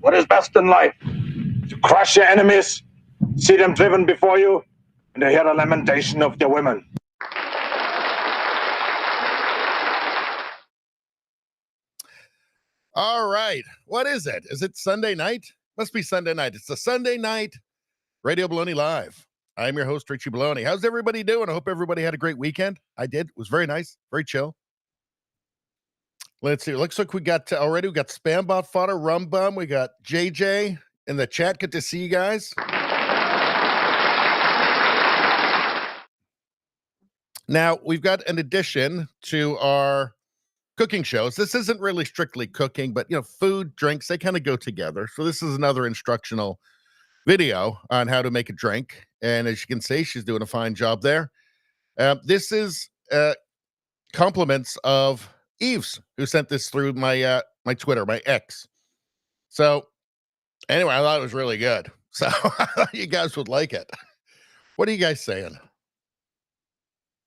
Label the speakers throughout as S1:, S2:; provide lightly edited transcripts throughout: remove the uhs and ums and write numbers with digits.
S1: what is best in life? To crush your enemies, see them driven before you, and to hear the lamentation of their women.
S2: All right. What is it? Is it Sunday night? Must be Sunday night. It's the Sunday night Radio Baloney Live. I'm your host, Richie Baloney. How's everybody doing? I hope everybody had a great weekend. I did. It was very nice. Very chill. Let's see. Looks like we got Spambot Fodder, Rum Bum. We got JJ in the chat. Good to see you guys. Now, we've got an addition to our cooking shows. This isn't really strictly cooking, but, food, drinks, they kind of go together. So this is another instructional video on how to make a drink. And as you can see, she's doing a fine job there. This is compliments of Eves, who sent this through my my Twitter, my X. So anyway, I thought it was really good. So I thought you guys would like it. What are you guys saying?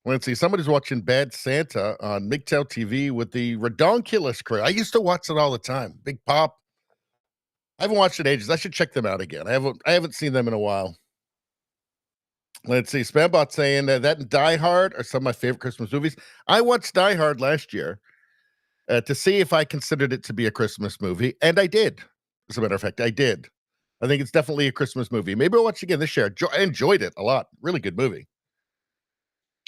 S2: Let's see. Somebody's watching Bad Santa on MGTOW TV with the Redonkulous crew. I used to watch it all the time. Big Pop. I haven't watched it in ages. I should check them out again. I haven't seen them in a while. Let's see. Spambot saying that and Die Hard are some of my favorite Christmas movies. I watched Die Hard last year to see if I considered it to be a Christmas movie, and I did. As a matter of fact, I did. I think it's definitely a Christmas movie. Maybe I'll watch it again this year. I enjoyed it a lot. Really good movie.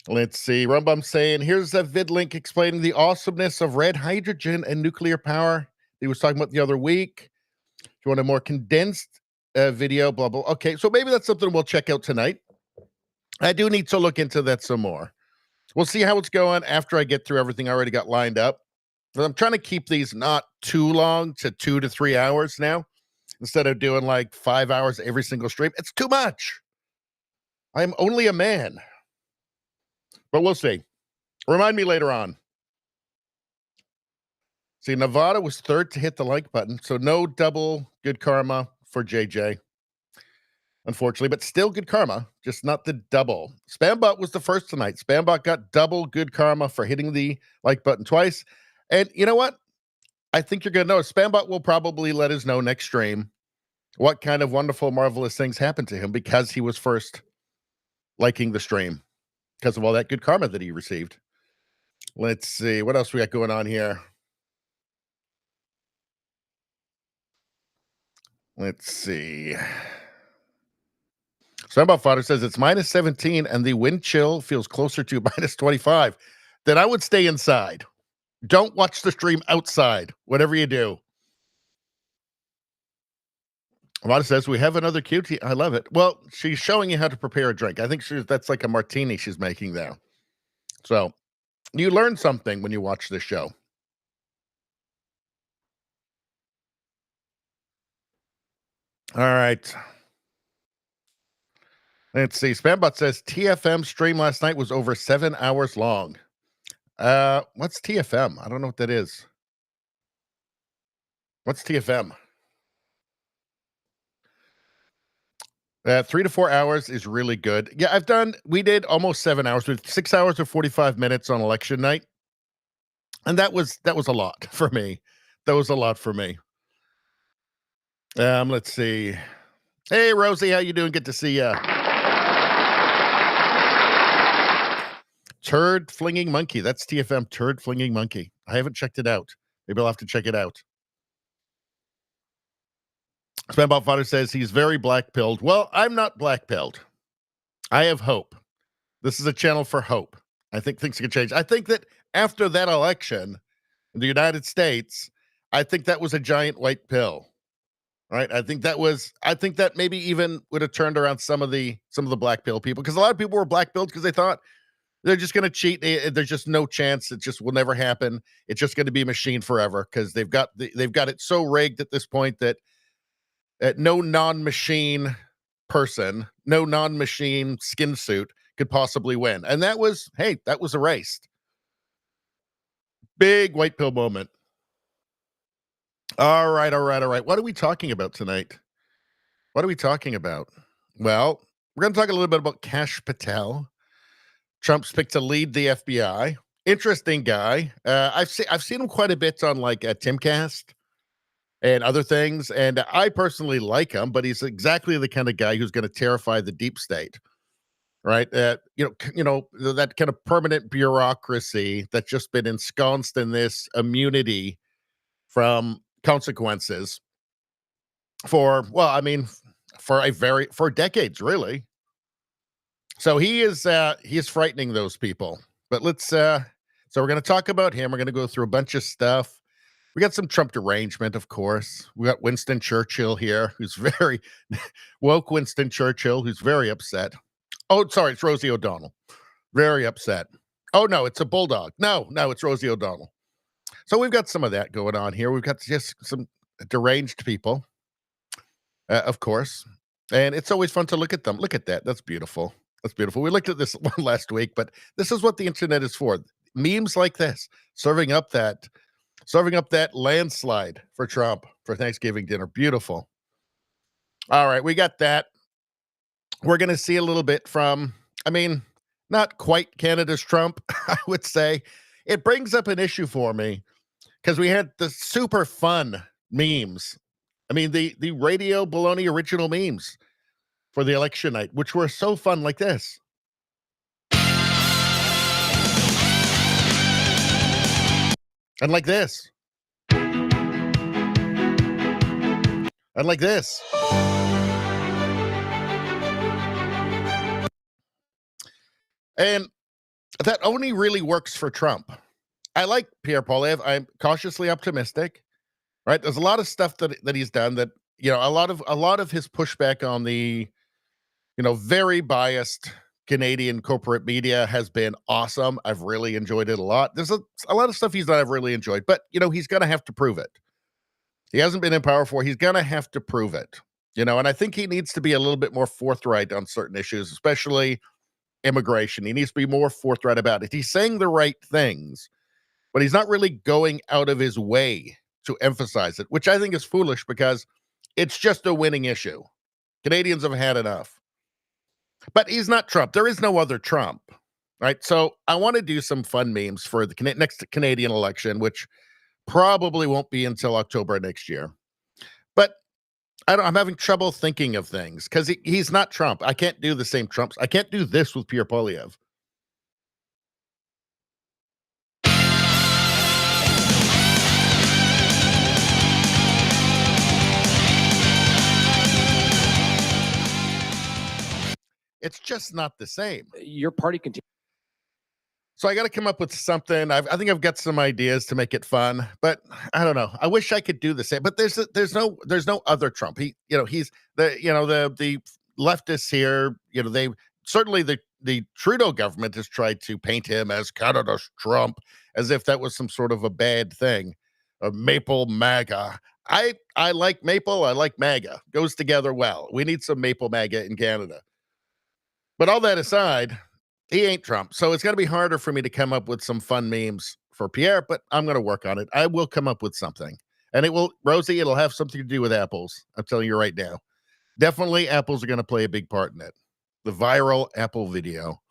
S2: Let's see. Rumbum saying, here's a vid link explaining the awesomeness of red hydrogen and nuclear power he was talking about the other week. If you want a more condensed video, blah, blah. Okay, so maybe that's something we'll check out tonight. I do need to look into that some more. We'll see how it's going after I get through everything I already got lined up. But I'm trying to keep these not too long, to 2 to 3 hours now, instead of doing like 5 hours every single stream. It's too much. I'm only a man. But we'll see. Remind me later on. See, Nevada was third to hit the like button, so no double good karma for JJ, unfortunately, but still good karma, just not the double. Spambot was the first tonight. Spambot got double good karma for hitting the like button twice. And you know what? I think you're going to know. Spambot will probably let us know next stream what kind of wonderful, marvelous things happened to him because he was first liking the stream, because of all that good karma that he received. Let's see. What else we got going on here? Let's see. Spambot Fodder says it's minus 17 and the wind chill feels closer to minus 25. Then I would stay inside. Don't watch the stream outside, whatever you do. Amanda says, we have another cutie. I love it. Well, she's showing you how to prepare a drink. I think that's like a martini she's making there. So you learn something when you watch this show. All right. Let's see. Spambot says TFM stream last night was over 7 hours long. What's TFM? I don't know what that is. What's TFM? 3 to 4 hours is really good. Yeah, we did almost 7 hours with 6 hours or 45 minutes on election night. And that was a lot for me. That was a lot for me. Let's see. Hey, Rosie, how you doing? Good to see ya. Turd Flinging Monkey. That's TFM, Turd Flinging Monkey. I haven't checked it out. Maybe I'll have to check it out. Spambot Fodder says he's very black-pilled. Well, I'm not black-pilled. I have hope. This is a channel for hope. I think things can change. I think that after that election in the United States, I think that was a giant white pill. Right? I think that maybe even would have turned around some of the black pill people, because a lot of people were black pilled because they thought they're just going to cheat. There's just no chance. It just will never happen. It's just going to be a machine forever, because they've got it so rigged at this point that no non-machine person, no non-machine skin suit could possibly win. And that was erased. Big white pill moment. All right. What are we talking about tonight? What are we talking about? Well, we're going to talk a little bit about Kash Patel, Trump's pick to lead the FBI. Interesting guy. I've seen him quite a bit on like Timcast and other things. And I personally like him, but he's exactly the kind of guy who's going to terrify the deep state, right? That kind of permanent bureaucracy that's just been ensconced in this immunity from consequences for, well, I mean, for decades, really. So he is frightening those people. But so we're going to talk about him. We're going to go through a bunch of stuff. We got some Trump derangement, of course. We got Winston Churchill here, who's very woke. Winston Churchill, who's very upset. Oh, sorry, it's Rosie O'Donnell. Very upset. Oh no, it's a bulldog. No, it's Rosie O'Donnell. So we've got some of that going on here. We've got just some deranged people, of course, and it's always fun to look at them. Look at that. That's beautiful. That's beautiful. We looked at this one last week, but this is what the internet is for. Memes like this, serving up that landslide for Trump for Thanksgiving dinner. Beautiful. All right, we got that. We're going to see a little bit from, I mean, not quite Canada's Trump, I would say. It brings up an issue for me because we had the super fun memes. I mean, the Radio Baloney original memes for the election night, which were so fun, like this. And like this. And like this. And that only really works for Trump. I like Pierre Poilievre. I'm cautiously optimistic, right? There's a lot of stuff that he's done that, a lot of his pushback on the, very biased Canadian corporate media has been awesome. I've really enjoyed it a lot. There's a lot of stuff he's done I've really enjoyed, but, he's going to have to prove it. He hasn't been in power for, he's going to have to prove it, and I think he needs to be a little bit more forthright on certain issues, especially immigration. He needs to be more forthright about it. He's saying the right things, but he's not really going out of his way to emphasize it, which I think is foolish because it's just a winning issue. Canadians have had enough. But he's not Trump. There is no other Trump, right? So I want to do some fun memes for the next Canadian election, which probably won't be until October next year. But I'm having trouble thinking of things because he's not Trump. I can't do the same Trumps. I can't do this with Pierre Poilievre. It's just not the same.
S3: Your party continues.
S2: So I got to come up with something. I think I've got some ideas to make it fun, but I don't know. I wish I could do the same. But there's no other Trump. He's the leftists here. They certainly the Trudeau government has tried to paint him as Canada's Trump, as if that was some sort of a bad thing. A maple MAGA. I like maple. I like MAGA. Goes together well. We need some maple MAGA in Canada. But all that aside, he ain't Trump. So it's going to be harder for me to come up with some fun memes for Pierre, but I'm going to work on it. I will come up with something. And Rosie, it'll have something to do with apples. I'm telling you right now. Definitely apples are going to play a big part in it. The viral Apple video.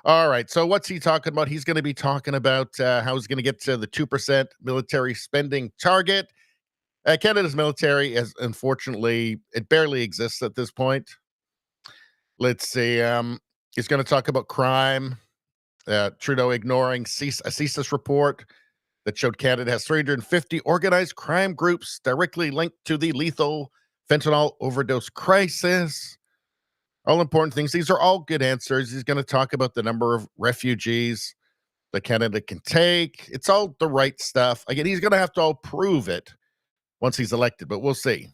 S2: All right. So what's he talking about? He's going to be talking about how he's going to get to the 2% military spending target. Canada's military, unfortunately, it barely exists at this point. Let's see. He's going to talk about crime. Trudeau ignoring a CSIS report that showed Canada has 350 organized crime groups directly linked to the lethal fentanyl overdose crisis. All important things. These are all good answers. He's going to talk about the number of refugees that Canada can take. It's all the right stuff. Again, he's going to have to all prove it once he's elected, but we'll see.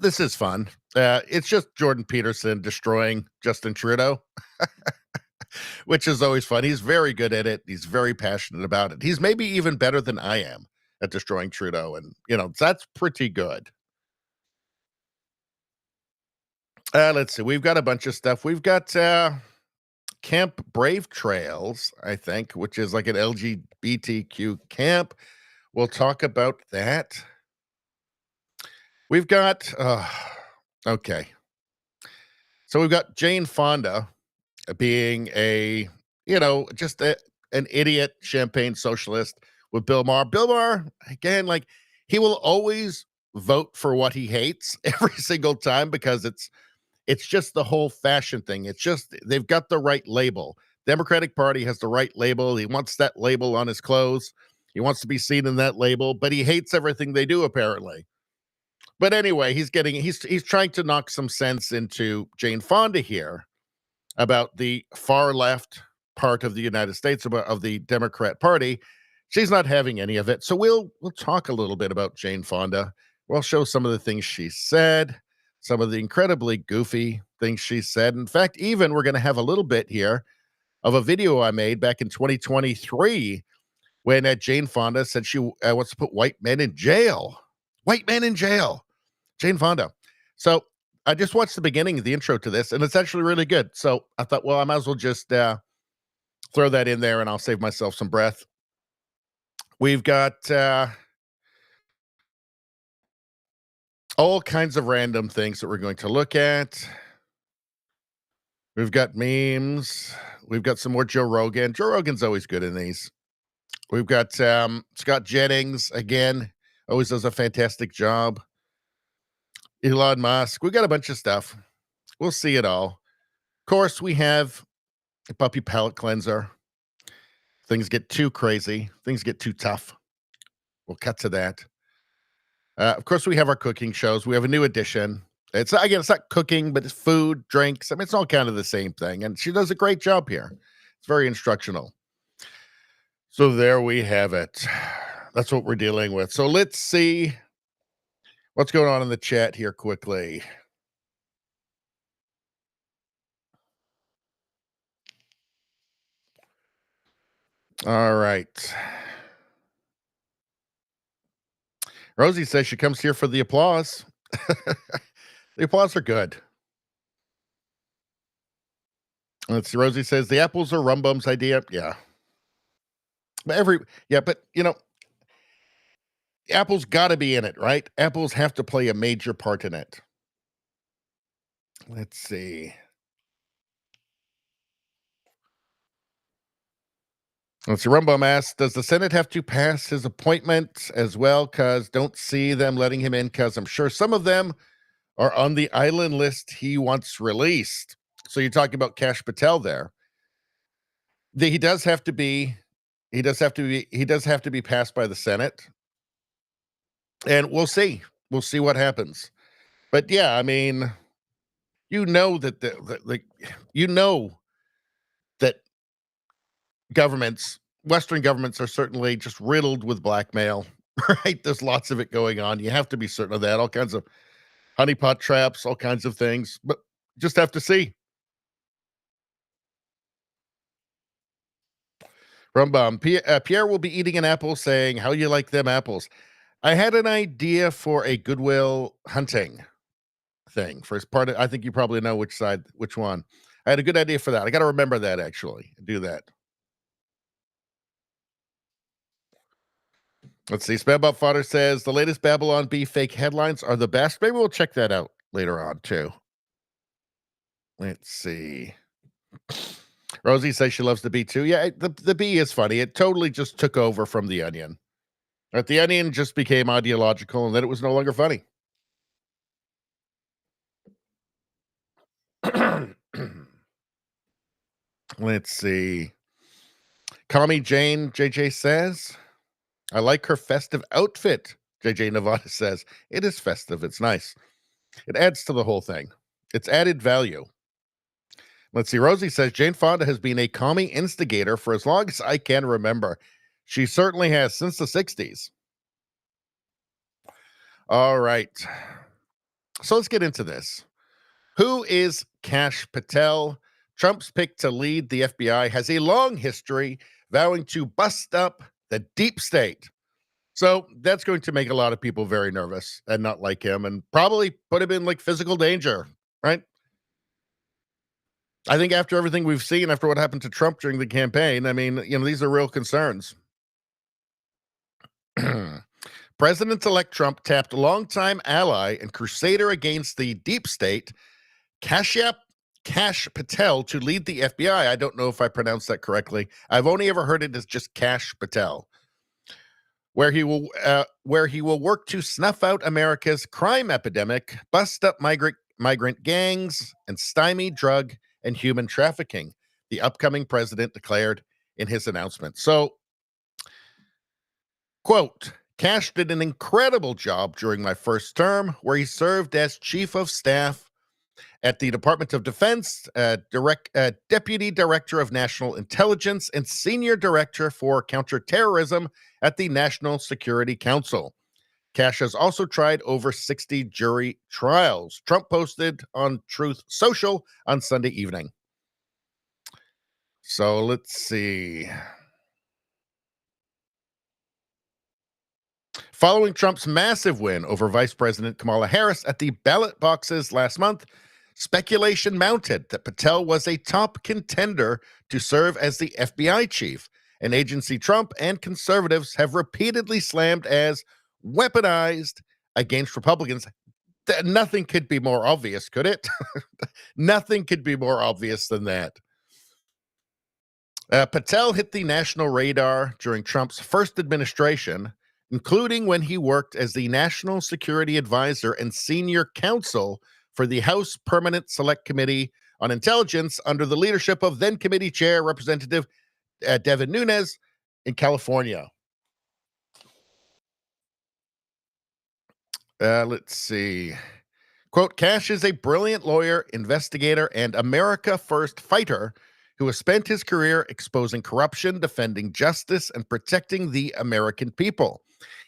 S2: This is fun. It's just Jordan Peterson destroying Justin Trudeau, which is always fun. He's very good at it. He's very passionate about it. He's maybe even better than I am at destroying Trudeau. And, that's pretty good. Let's see. We've got a bunch of stuff. We've got Camp Brave Trails, I think, which is like an LGBTQ camp. We'll talk about that. We've got, okay. So we've got Jane Fonda being just an idiot champagne socialist with Bill Maher. Bill Maher, again, like he will always vote for what he hates every single time because it's just the whole fashion thing. It's just they've got the right label. Democratic Party has the right label. He wants that label on his clothes. He wants to be seen in that label, but he hates everything they do, apparently. But anyway, he's trying to knock some sense into Jane Fonda here about the far left part of the United States, of the Democrat Party. She's not having any of it. So we'll talk a little bit about Jane Fonda. We'll show some of the things she said, some of the incredibly goofy things she said. In fact, even we're going to have a little bit here of a video I made back in 2023 when Jane Fonda said she wants to put white men in jail. White men in jail. Jane Fonda. So I just watched the beginning of the intro to this, and it's actually really good. So I thought, well, I might as well just throw that in there, and I'll save myself some breath. We've got all kinds of random things that we're going to look at. We've got memes. We've got some more Joe Rogan. Joe Rogan's always good in these. We've got Scott Jennings, again, always does a fantastic job. Elon Musk. We got a bunch of stuff. We'll see it all. Of course, we have a puppy palate cleanser. Things get too crazy. Things get too tough. We'll cut to that. Of course, we have our cooking shows. We have a new edition. It's not cooking, but it's food, drinks. I mean, it's all kind of the same thing. And she does a great job here. It's very instructional. So there we have it. That's what we're dealing with. So let's see what's going on in the chat here quickly. All right. Rosie says she comes here for the applause. The applause are good. Let's see. Rosie says the apples are Rum Bum's idea. Yeah. But you know, Apple's got to be in it, right? Apples have to play a major part in it. Let's see. Rumbum asks, does the Senate have to pass his appointment as well? Because don't see them letting him in, because I'm sure some of them are on the island list he wants released. So you're talking about Kash Patel there. He does have to be passed by the Senate. And we'll see. We'll see what happens. But yeah, I mean, that Western governments are certainly just riddled with blackmail, right? There's lots of it going on. You have to be certain of that. All kinds of honeypot traps, all kinds of things, but just have to see. Rumbum, Pierre will be eating an apple saying, how you like them apples? I had an idea for a Goodwill Hunting thing. First part, I think you probably know which one. I had a good idea for that. I got to remember that, actually. Do that. Let's see. Spambot Fodder says, the latest Babylon Bee fake headlines are the best. Maybe we'll check that out later on, too. Let's see. Rosie says she loves the Bee, too. Yeah, the Bee is funny. It totally just took over from The Onion. The Onion just became ideological, and then it was no longer funny. Let's see. Kami Jane, JJ says, I like her festive outfit. JJ Nevada says, it is festive. It's nice. It adds to the whole thing. It's added value. Let's see. Rosie says, Jane Fonda has been a commie instigator for as long as I can remember. She certainly has, since the 60s. All right. So let's get into this. Who is Kash Patel? Trump's pick to lead the FBI has a long history vowing to bust up the deep state. So that's going to make a lot of people very nervous and not like him, and probably put him in like physical danger, right? I think after everything we've seen, after what happened to Trump during the campaign, I mean, these are real concerns. President-elect Trump tapped longtime ally and crusader against the deep state, Kash Kash Patel to lead the FBI. I don't know if I pronounced that correctly. I've only ever heard it as just Kash Patel, where he will work to snuff out America's crime epidemic, bust up migrant gangs, and stymie drug and human trafficking, the upcoming president declared in his announcement. So, quote, Kash did an incredible job during my first term, where he served as chief of staff at the Department of Defense, Deputy Director of National Intelligence, and Senior Director for Counterterrorism at the National Security Council. Kash has also tried over 60 jury trials. Trump posted on Truth Social on Sunday evening. So let's see. Following Trump's massive win over Vice President Kamala Harris at the ballot boxes last month, speculation mounted that Patel was a top contender to serve as the FBI chief, an agency Trump and conservatives have repeatedly slammed as weaponized against Republicans. Nothing could be more obvious, could it? Nothing could be more obvious than that. Patel hit the national radar during Trump's first administration, including when he worked as the National Security Advisor and Senior Counsel for the House Permanent Select Committee on Intelligence under the leadership of then committee chair Representative Devin Nunes in California. Let's see. Quote, Kash is a brilliant lawyer, investigator, and America First fighter who has spent his career exposing corruption, defending justice, and protecting the American people.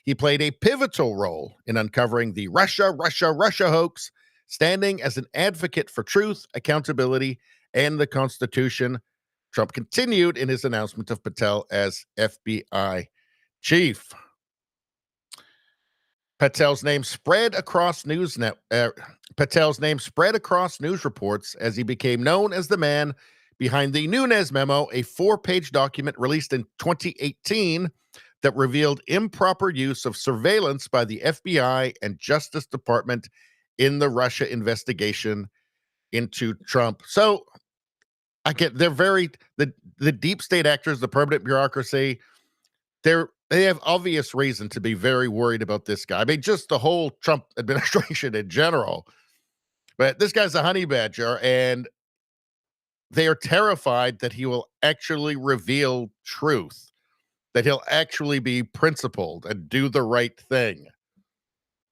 S2: He played a pivotal role in uncovering the Russia hoax, standing as an advocate for truth, accountability, and the Constitution. Trump continued in his announcement of Patel as FBI chief. Patel's name spread across news reports as he became known as the man behind the Nunes memo, a 4-page document released in 2018 that revealed improper use of surveillance by the FBI and Justice Department in the Russia investigation into Trump. So I get the deep state actors, the permanent bureaucracy, they have obvious reason to be very worried about this guy. I mean, just the whole Trump administration in general. But this guy's a honey badger, and they are terrified that he will actually reveal truth, that he'll actually be principled and do the right thing.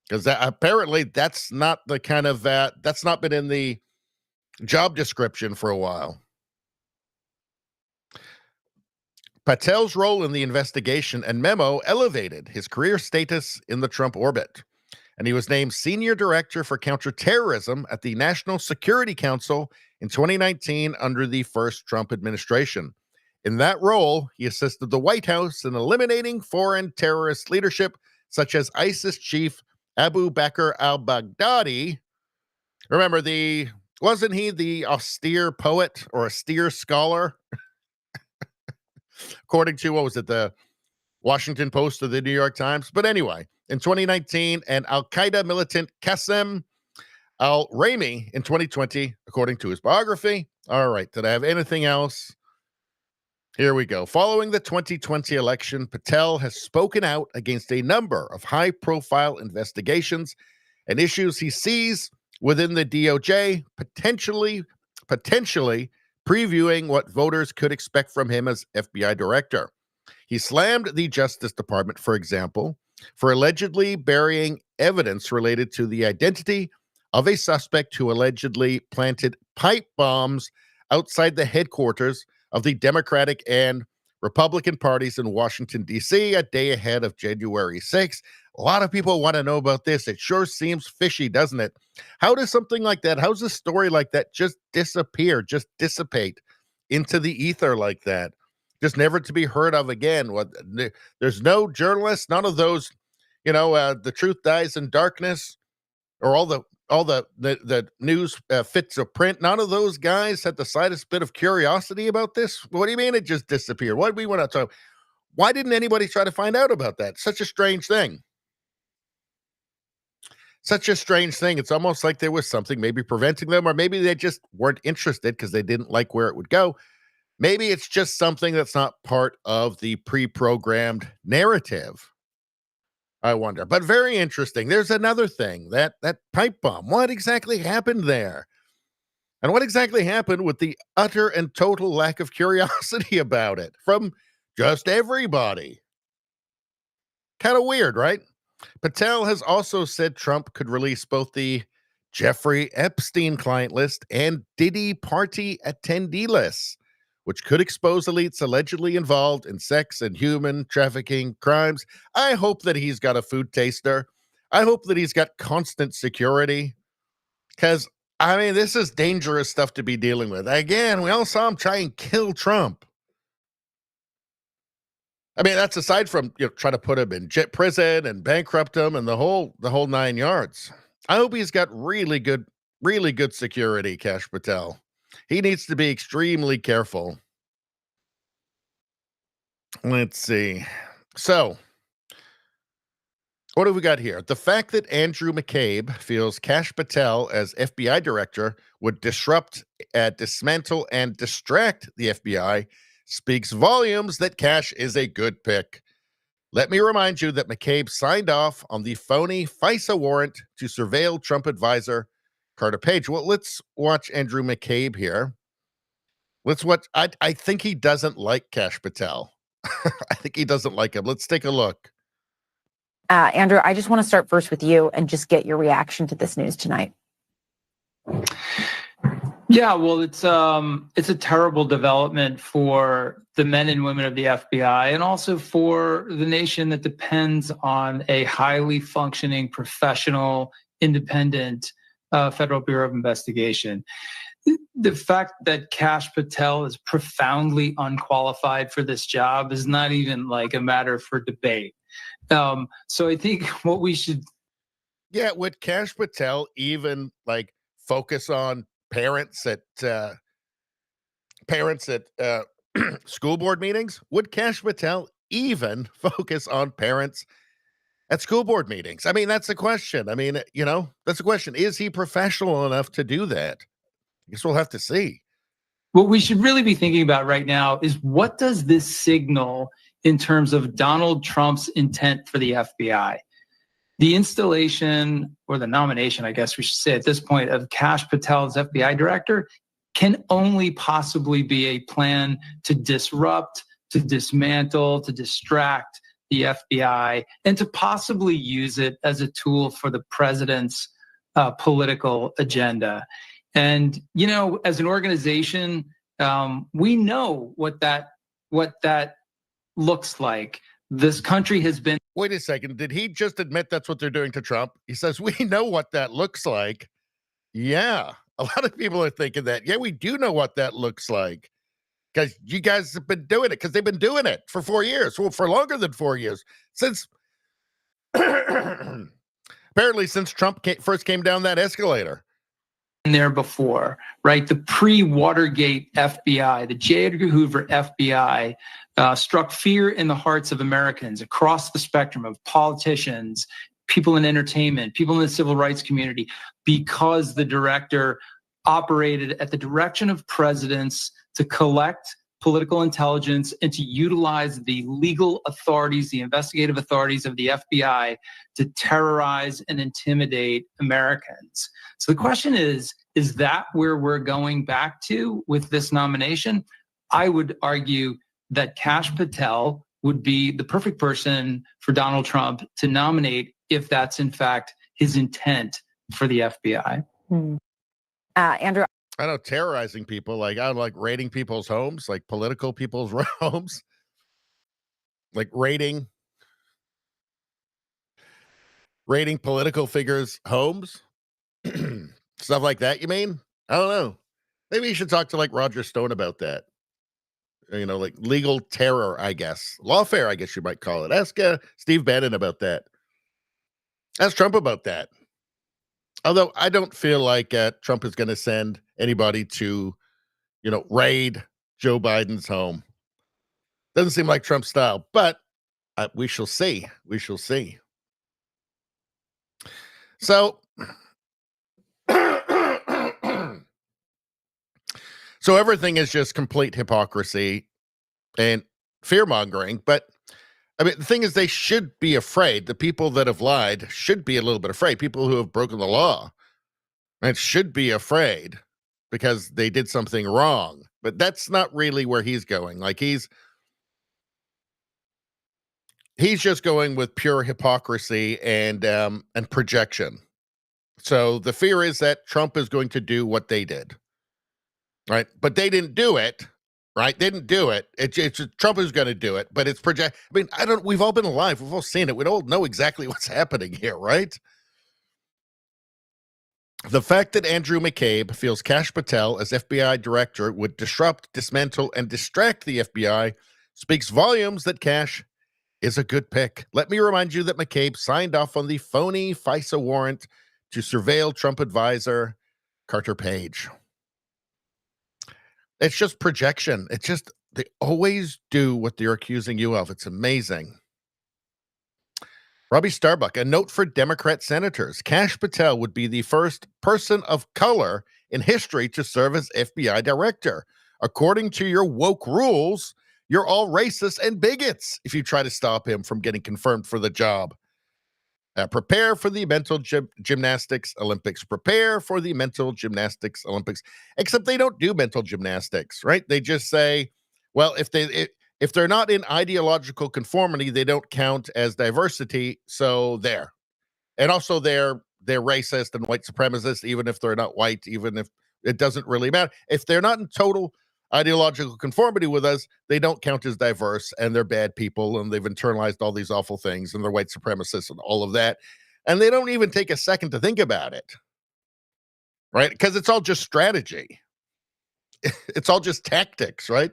S2: Because apparently that's not the kind of that's not been in the job description for a while. Patel's role in the investigation and memo elevated his career status in the Trump orbit, and he was named Senior Director for Counterterrorism at the National Security Council in 2019 under the first Trump administration. In that role, he assisted the White House in eliminating foreign terrorist leadership, such as ISIS chief Abu Bakr al-Baghdadi. Remember, wasn't he the austere poet or austere scholar? According to, the Washington Post or the New York Times? But anyway, in 2019, and al-Qaeda militant Qasem al-Rami in 2020, according to his biography. All right, did I have anything else? Here we go. Following the 2020 election, Patel has spoken out against a number of high-profile investigations and issues he sees within the DOJ, potentially previewing what voters could expect from him as FBI director. He slammed the Justice Department, for example, for allegedly burying evidence related to the identity of a suspect who allegedly planted pipe bombs outside the headquarters of the Democratic and Republican parties in Washington, D.C., a day ahead of January 6th. A lot of people want to know about this. It sure seems fishy, doesn't it? How does something like that, how's a story like that just disappear, just dissipate into the ether like that? Just never to be heard of again. There's no journalists, none of those, the truth dies in darkness, or all the news fits of print. None of those guys had the slightest bit of curiosity about this. What do you mean it just disappeared? What do we want to talk? Why didn't anybody try to find out about that? Such a strange thing. Such a strange thing. It's almost like there was something maybe preventing them, or maybe they just weren't interested because they didn't like where it would go. Maybe it's just something that's not part of the pre-programmed narrative. I wonder. But very interesting. There's another thing, that pipe bomb. What exactly happened there? And what exactly happened with the utter and total lack of curiosity about it from just everybody? Kind of weird, right? Patel has also said Trump could release both the Jeffrey Epstein client list and Diddy party attendee lists, which could expose elites allegedly involved in sex and human trafficking crimes. I hope that he's got a food taster. I hope that he's got constant security, because, I mean, this is dangerous stuff to be dealing with. Again, we all saw him try and kill Trump. I mean, that's aside from try to put him in prison and bankrupt him and the whole 9 yards. I hope he's got really good security, Kash Patel. He needs to be extremely careful. Let's see. So, what have we got here? The fact that Andrew McCabe feels Kash Patel as FBI director would disrupt, dismantle, and distract the FBI speaks volumes that Kash is a good pick. Let me remind you that McCabe signed off on the phony FISA warrant to surveil Trump advisor Carter Page. Well, let's watch Andrew McCabe here. Let's watch. I think he doesn't like Kash Patel. I think he doesn't like him. Let's take a look.
S3: Andrew, I just want to start first with you and just get your reaction to this news tonight.
S4: Yeah, well, it's a terrible development for the men and women of the FBI, and also for the nation that depends on a highly functioning, professional, independent Federal Bureau of Investigation. The fact that Kash Patel is profoundly unqualified for this job is not even like a matter for debate. So I think what we should...
S2: Yeah, would Kash Patel even like focus on parents at school board meetings? Would Kash Patel even focus on parents at school board meetings? I mean, that's the question. I mean, that's the question. Is he professional enough to do that? I guess we'll have to see.
S4: What we should really be thinking about right now is, what does this signal in terms of Donald Trump's intent for the FBI? The installation, or the nomination, I guess we should say at this point, of Kash Patel as FBI director can only possibly be a plan to disrupt, to dismantle, to distract the FBI, and to possibly use it as a tool for the president's political agenda. And, as an organization, we know what that looks like. This country has been...
S2: Wait a second. Did he just admit that's what they're doing to Trump? He says, we know what that looks like. Yeah. A lot of people are thinking that. Yeah, we do know what that looks like. Because you guys have been doing it, because they've been doing it for 4 years. Well, for longer than 4 years. Since, apparently since Trump first came down that escalator.
S4: There before, right? The pre-Watergate FBI, the J. Edgar Hoover FBI, struck fear in the hearts of Americans across the spectrum of politicians, people in entertainment, people in the civil rights community, because the director operated at the direction of presidents to collect political intelligence and to utilize the legal authorities, the investigative authorities of the FBI to terrorize and intimidate Americans. So the question is that where we're going back to with this nomination? I would argue that Kash Patel would be the perfect person for Donald Trump to nominate if that's in fact his intent for the FBI.
S3: Andrew?
S2: I know, terrorizing people, like I like raiding people's homes, like political people's homes, like raiding political figures' homes, stuff like that. You mean? I don't know. Maybe you should talk to like Roger Stone about that. Like legal terror, I guess. Lawfare, I guess you might call it. Ask Steve Bannon about that. Ask Trump about that. Although I don't feel like Trump is going to send anybody to, raid Joe Biden's home. Doesn't seem like Trump's style, but we shall see. We shall see. So, so everything is just complete hypocrisy and fear-mongering. But, I mean, the thing is, they should be afraid. The people that have lied should be a little bit afraid. People who have broken the law, right, should be afraid because they did something wrong. But that's not really where he's going. Like, he's just going with pure hypocrisy and projection. So the fear is that Trump is going to do what they did, right? But they didn't do it, right? They didn't do it. It's Trump is going to do it, but it's project. I mean, we've all been alive. We've all seen it. We don't know exactly what's happening here, right? The fact that Andrew McCabe feels Kash Patel as FBI director would disrupt, dismantle, and distract the FBI speaks volumes that Kash is a good pick. Let me remind you that McCabe signed off on the phony FISA warrant to surveil Trump advisor Carter Page. It's just projection. It's just, they always do what they're accusing you of. It's amazing. Robbie Starbuck, a note for Democrat senators. Kash Patel would be the first person of color in history to serve as FBI director. According to your woke rules, you're all racist and bigots if you try to stop him from getting confirmed for the job. Prepare for the mental gymnastics Olympics. Prepare for the mental gymnastics Olympics. Except they don't do mental gymnastics, right? They just say, well, if they're not in ideological conformity, they don't count as diversity. So there. And also they're racist and white supremacist, even if they're not white, even if it doesn't really matter. If they're not in total ideological conformity with us, they don't count as diverse, and they're bad people, and they've internalized all these awful things, and they're white supremacists and all of that. And they don't even take a second to think about it, right? Because it's all just strategy. It's all just tactics, right?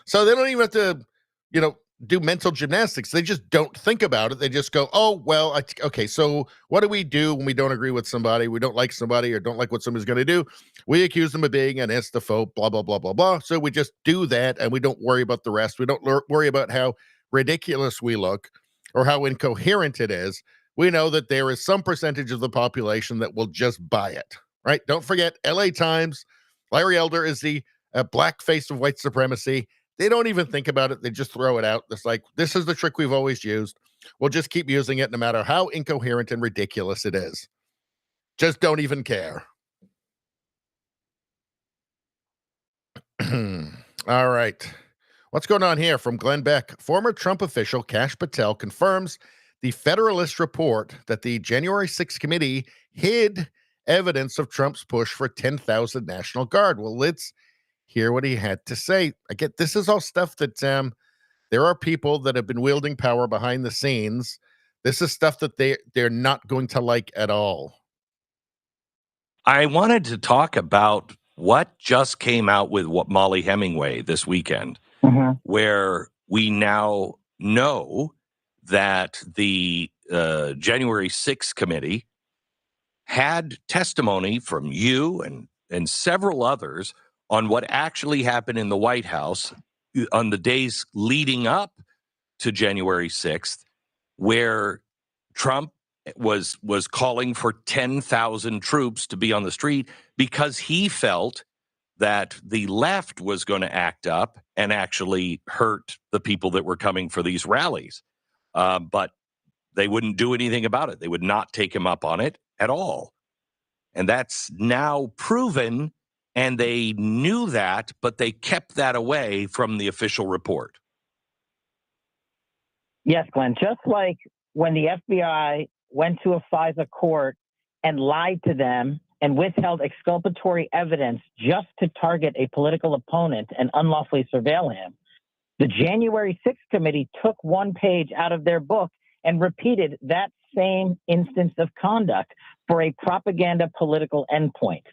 S2: So they don't even have to, do mental gymnastics. They just don't think about it. They just go, oh, well, okay, so what do we do when we don't agree with somebody, we don't like somebody, or don't like what somebody's going to do? We accuse them of being an estophobe, blah, blah, blah, blah, blah. So we just do that, and we don't worry about the rest. We don't worry about how ridiculous we look or how incoherent it is. We know that there is some percentage of the population that will just buy it, right? Don't forget, LA Times, Larry Elder is the black face of white supremacy. They don't even think about it. They just throw it out. It's like, this is the trick we've always used. We'll just keep using it no matter how incoherent and ridiculous it is. Just don't even care. All right. What's going on here from Glenn Beck? Former Trump official Kash Patel confirms the Federalist report that the January 6th committee hid evidence of Trump's push for 10,000 National Guard. Well, let's hear what he had to say. Again, this is all stuff that there are people that have been wielding power behind the scenes. This is stuff that they're not going to like at all.
S5: I wanted to talk about what just came out with Molly Hemingway this weekend, where we now know that the January 6th committee had testimony from you and several others on what actually happened in the White House on the days leading up to January 6th, where Trump was calling for 10,000 troops to be on the street because he felt that the left was going to act up and actually hurt the people that were coming for these rallies. But they wouldn't do anything about it. They would not take him up on it at all. And that's now proven. And they knew that, but they kept that away from the official report.
S6: Yes, Glenn. Just like when the FBI went to a FISA court and lied to them and withheld exculpatory evidence just to target a political opponent and unlawfully surveil him, the January 6th committee took one page out of their book and repeated that same instance of conduct for a propaganda political endpoint.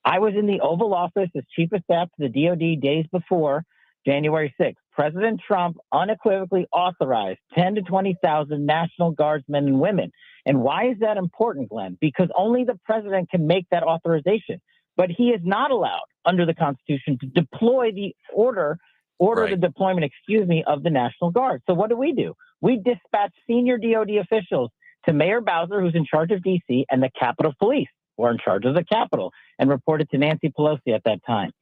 S6: I was in the Oval Office as chief of staff to the DOD days before January 6th. President Trump unequivocally authorized 10 to 20,000 National Guardsmen and women. And why is that important, Glenn? Because only the president can make that authorization. But he is not allowed under the Constitution to deploy the order right. The deployment, of the National Guard. So what do? We dispatch senior DOD officials to Mayor Bowser, who's in charge of D.C., and the Capitol Police, who are in charge of the Capitol, and reported to Nancy Pelosi at that time.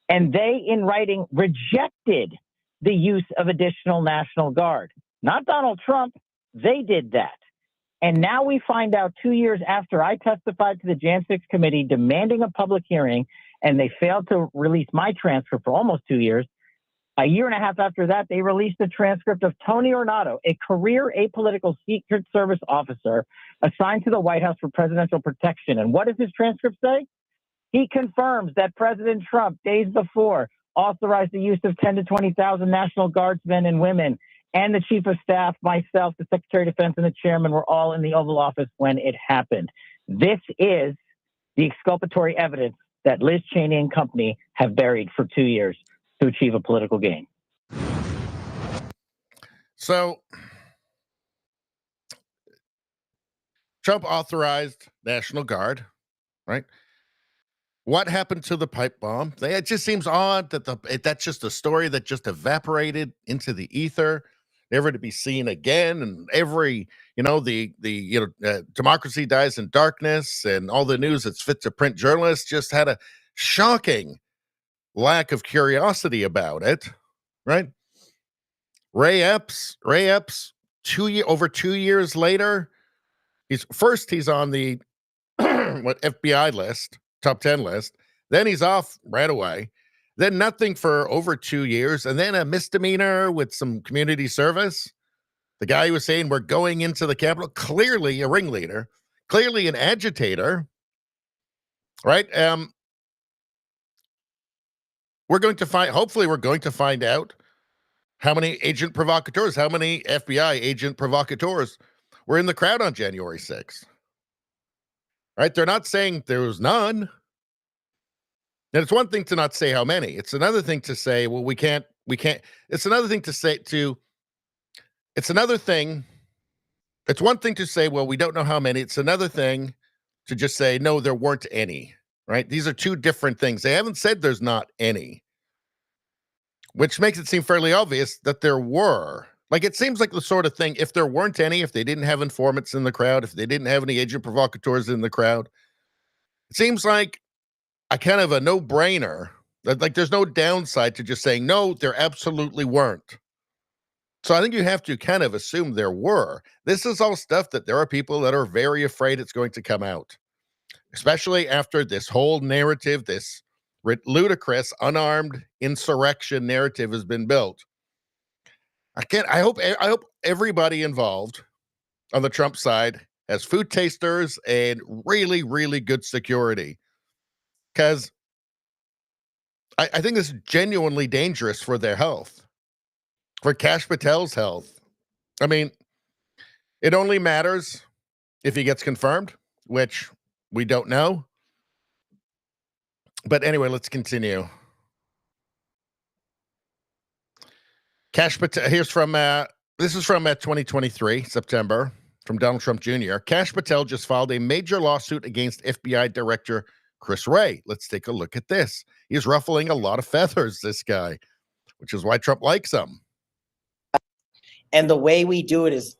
S6: And they, in writing, rejected the use of additional National Guard. Not Donald Trump. They did that. And now we find out 2 years after I testified to the Jan 6 committee demanding a public hearing, and they failed to release my transcript for almost 2 years. A year and a half after that, they released the transcript of Tony Ornato, a career apolitical Secret Service officer assigned to the White House for presidential protection. And what does his transcript say? He confirms that President Trump, days before, authorized the use of 10 to 20,000 National Guardsmen and women, and the Chief of Staff, myself, the Secretary of Defense, and the Chairman were all in the Oval Office when it happened. This is the exculpatory evidence that Liz Cheney and company have buried for 2 years to achieve a political gain.
S2: So Trump authorized National Guard, right? What happened to the pipe bomb? It just seems odd that that's just a story that just evaporated into the ether, never to be seen again. And every, democracy dies in darkness, and all the news that's fit to print journalists just had a shocking lack of curiosity about it, right? Ray Epps, over 2 years later, he's on the FBI list, top 10 list. Then he's off right away. Then nothing for over 2 years, and then a misdemeanor with some community service. The guy who was saying we're going into the Capitol, clearly a ringleader, clearly an agitator, right? Hopefully we're going to find out how many agent provocateurs, how many FBI agent provocateurs were in the crowd on January 6th. Right? They're not saying there was none. And it's one thing to not say how many. It's another thing to say, well, we can't. It's another thing to say it's one thing to say, well, we don't know how many. It's another thing to just say, no, there weren't any, right? These are two different things. They haven't said there's not any, which makes it seem fairly obvious that there were. Like, it seems like the sort of thing, if there weren't any, if they didn't have informants in the crowd, if they didn't have any agent provocateurs in the crowd, it seems like a kind of a no-brainer. Like, there's no downside to just saying, no, there absolutely weren't. So I think you have to kind of assume there were. This is all stuff that there are people that are very afraid it's going to come out, especially after this whole narrative, this ludicrous, unarmed insurrection narrative has been built. I hope everybody involved on the Trump side has food tasters and really, really good security, because I think this is genuinely dangerous for their health, for Kash Patel's health. I mean, it only matters if he gets confirmed, which we don't know. But anyway, let's continue. Kash Patel, this is from 2023, September, from Donald Trump Jr. Kash Patel just filed a major lawsuit against FBI Director Chris Wray. Let's take a look at this. He's ruffling a lot of feathers, this guy, which is why Trump likes him.
S7: And the way we do it is,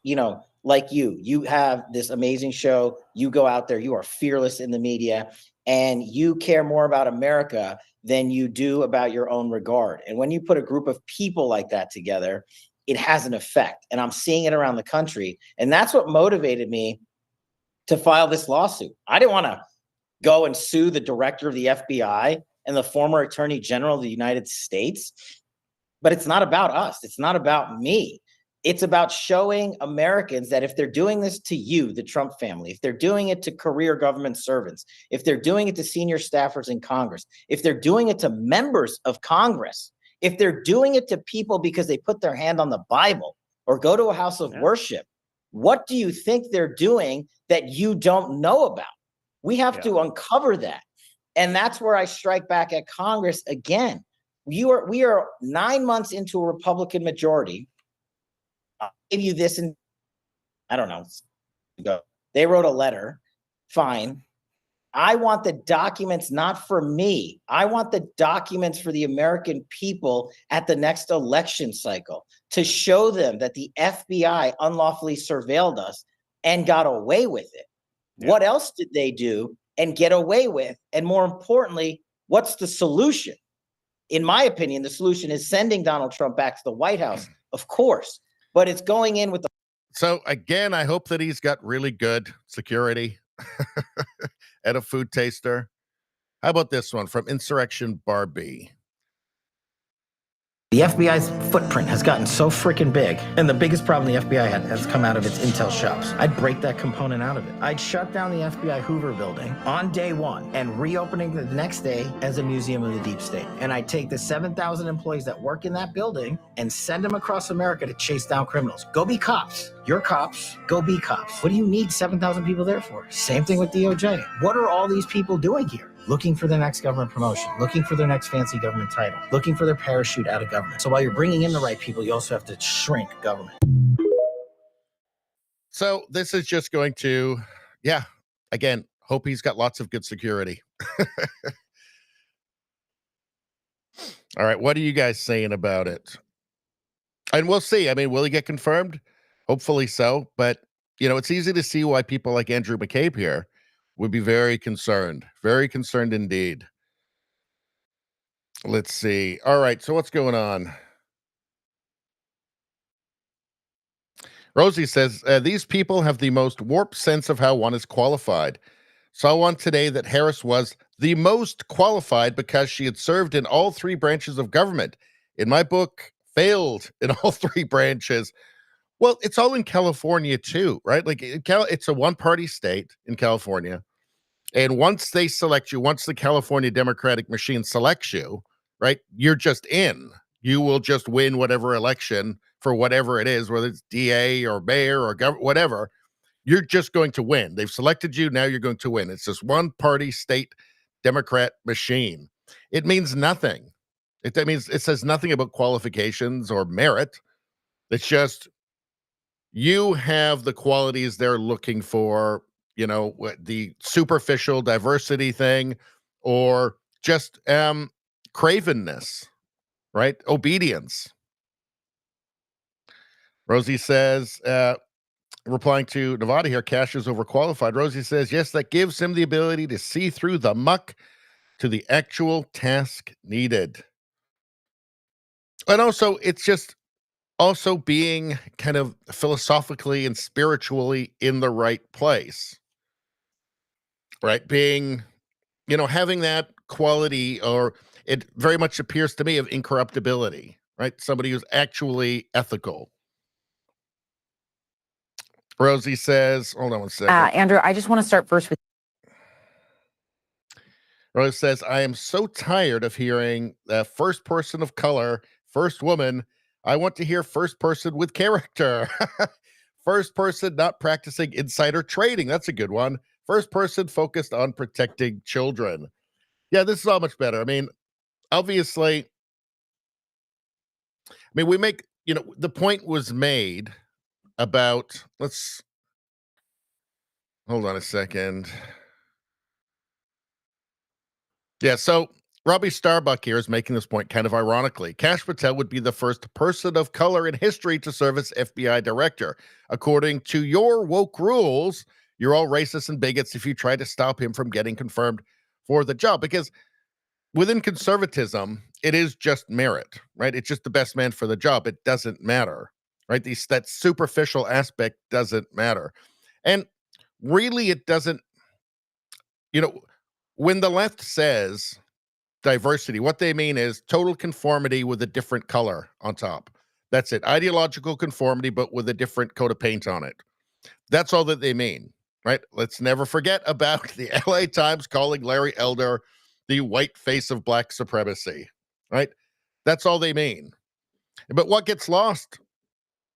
S7: like you have this amazing show. You go out there, you are fearless in the media, and you care more about America than you do about your own regard. And when you put a group of people like that together, it has an effect. And I'm seeing it around the country. And that's what motivated me to file this lawsuit. I didn't want to go and sue the director of the FBI and the former Attorney General of the United States. But it's not about us. It's not about me. It's about showing Americans that if they're doing this to you, the Trump family, if they're doing it to career government servants, if they're doing it to senior staffers in Congress, if they're doing it to members of Congress, if they're doing it to people because they put their hand on the Bible or go to a house of worship, what do you think they're doing that you don't know about? We have to uncover that. And that's where I strike back at Congress again. We are 9 months into a Republican majority. I'll give you this, and I don't know. They wrote a letter. Fine. I want the documents not for me. I want the documents for the American people at the next election cycle to show them that the FBI unlawfully surveilled us and got away with it.
S2: Yeah.
S7: What else did they do and get away with? And more importantly, what's the solution? In my opinion, the solution is sending Donald Trump back to the White House, of course, but it's going in with the.
S2: So again, I hope that he's got really good security at a food taster. How about this one from Insurrection Barbie?
S8: The FBI's footprint has gotten so freaking big, and the biggest problem the FBI has come out of its intel shops. I'd break that component out of it. I'd shut down the FBI Hoover building on day one and reopening the next day as a museum of the deep state. And I'd take the 7,000 employees that work in that building and send them across America to chase down criminals. Go be cops. You're cops. Go be cops. What do you need 7,000 people there for? Same thing with DOJ. What are all these people doing here? Looking for their next government promotion, looking for their next fancy government title, looking for their parachute out of government. So while you're bringing in the right people, you also have to shrink government.
S2: So this is just going to, yeah, again, hope he's got lots of good security. All right, what are you guys saying about it? And we'll see. I mean, will he get confirmed? Hopefully so. But, you know, it's easy to see why people like Andrew McCabe here would be very concerned indeed. Let's see. All right, so what's going on? Rosie says, these people have the most warped sense of how one is qualified. Saw one today that Harris was the most qualified because she had served in all three branches of government. In my book, failed in all three branches. Well, it's all in California too, right? Like it's a one-party state in California. And once they select you, once the California Democratic machine selects you, right, you're just in. You will just win whatever election for whatever it is, whether it's DA or mayor or whatever. You're just going to win. They've selected you. Now you're going to win. It's this one-party state Democrat machine. It means nothing. That means it says nothing about qualifications or merit. It's just you have the qualities they're looking for, you know, the superficial diversity thing, or just cravenness, right? Obedience. Rosie says, replying to Nevada here, Kash is overqualified. Rosie says, yes, that gives him the ability to see through the muck to the actual task needed. And also, it's just also being kind of philosophically and spiritually in the right place, right? Being, you know, having that quality, or it very much appears to me, of incorruptibility, right? Somebody who's actually ethical. Rosie says, hold on one second.
S3: Andrew, I just want to start first with.
S2: Rosie says, I am so tired of hearing first person of color, first woman. I want to hear first person with character. First person not practicing insider trading. That's a good one. First person focused on protecting children. Yeah, this is all much better. I mean, obviously, we make, you know, the point was made about, let's hold on a second. Yeah, so Robbie Starbuck here is making this point kind of ironically. Kash Patel would be the first person of color in history to serve as FBI director. According to your woke rules, you're all racist and bigots if you try to stop him from getting confirmed for the job. Because within conservatism, it is just merit, right? It's just the best man for the job. It doesn't matter, right? That superficial aspect doesn't matter. And really, it doesn't, you know, when the left says diversity, what they mean is total conformity with a different color on top. That's it. Ideological conformity, but with a different coat of paint on it. That's all that they mean, right? Let's never forget about the LA Times calling Larry Elder the white face of black supremacy, right? That's all they mean. But what gets lost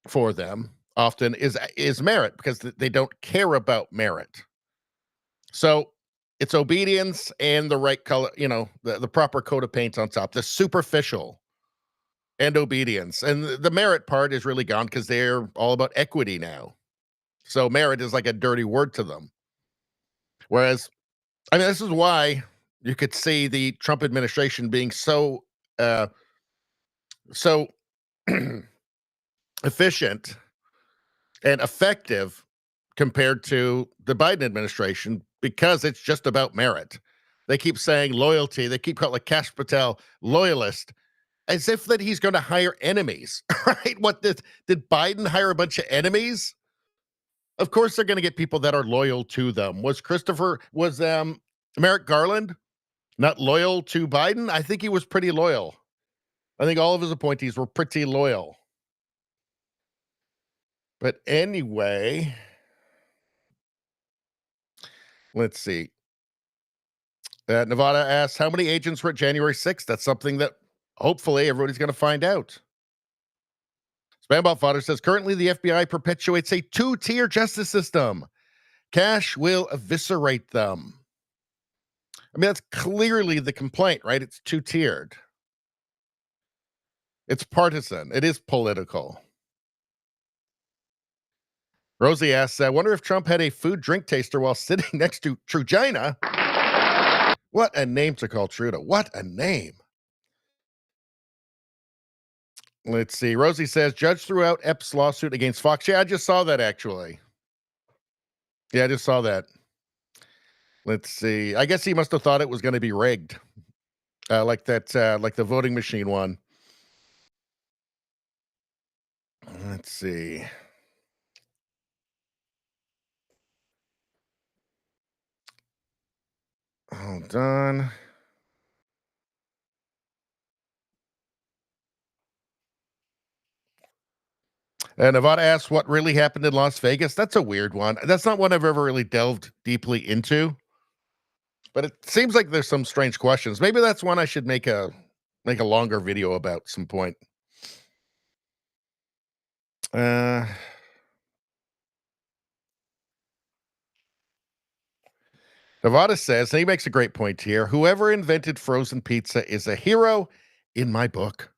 S2: for them often is merit, because they don't care about merit. So it's obedience and the right color, you know, the proper coat of paint on top, the superficial and obedience. And the merit part is really gone because they're all about equity now. So merit is like a dirty word to them. Whereas, I mean, this is why you could see the Trump administration being so efficient and effective compared to the Biden administration because it's just about merit. They keep saying loyalty. They keep calling Kash Patel loyalist, as if that he's going to hire enemies, right? What did Biden hire a bunch of enemies? Of course, they're going to get people that are loyal to them. Was Merrick Garland not loyal to Biden? I think he was pretty loyal. I think all of his appointees were pretty loyal. But anyway, let's see. Nevada asks, how many agents were at January 6th? That's something that hopefully everybody's going to find out. Spambot Fodder says, currently the FBI perpetuates a two-tier justice system. Cash will eviscerate them. I mean, that's clearly the complaint, right? It's two-tiered. It's partisan. It is political. Rosie asks, I wonder if Trump had a food drink taster while sitting next to Trugina. What a name to call Trudeau. What a name. Let's see. Rosie says, judge threw out Epps' lawsuit against Fox. Yeah, I just saw that, actually. Yeah, I just saw that. Let's see. I guess he must have thought it was going to be rigged. Like the voting machine one. Let's see. Hold on. Nevada asks what really happened in Las Vegas. That's a weird one. That's not one I've ever really delved deeply into. But it seems like there's some strange questions. Maybe that's one I should make a longer video about some point. Nevada says, and he makes a great point here, whoever invented frozen pizza is a hero in my book.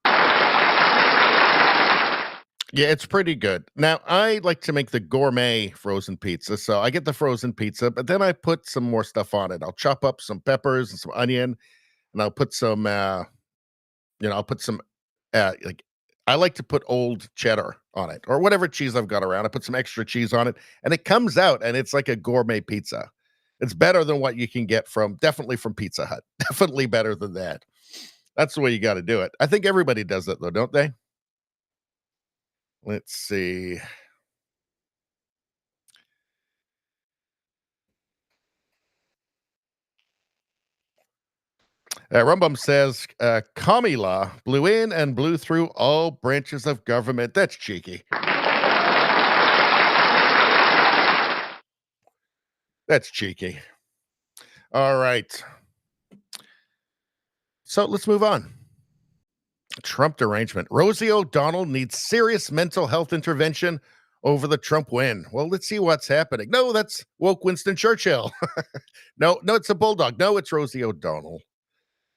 S2: Yeah, it's pretty good. Now, I like to make the gourmet frozen pizza. So I get the frozen pizza, but then I put some more stuff on it. I'll chop up some peppers and some onion, and I'll put some, I like to put old cheddar on it or whatever cheese I've got around. I put some extra cheese on it, and it comes out, and it's like a gourmet pizza. It's better than what you can get definitely from Pizza Hut. Definitely better than that. That's the way you got to do it. I think everybody does it, though, don't they? Let's see. Rumbum says, Kamila blew in and blew through all branches of government. That's cheeky. That's cheeky. All right. So let's move on. Trump derangement. Rosie O'Donnell needs serious mental health intervention over the Trump win. Well, let's see what's happening. No, that's woke Winston Churchill. No, it's a bulldog. No, it's Rosie O'Donnell.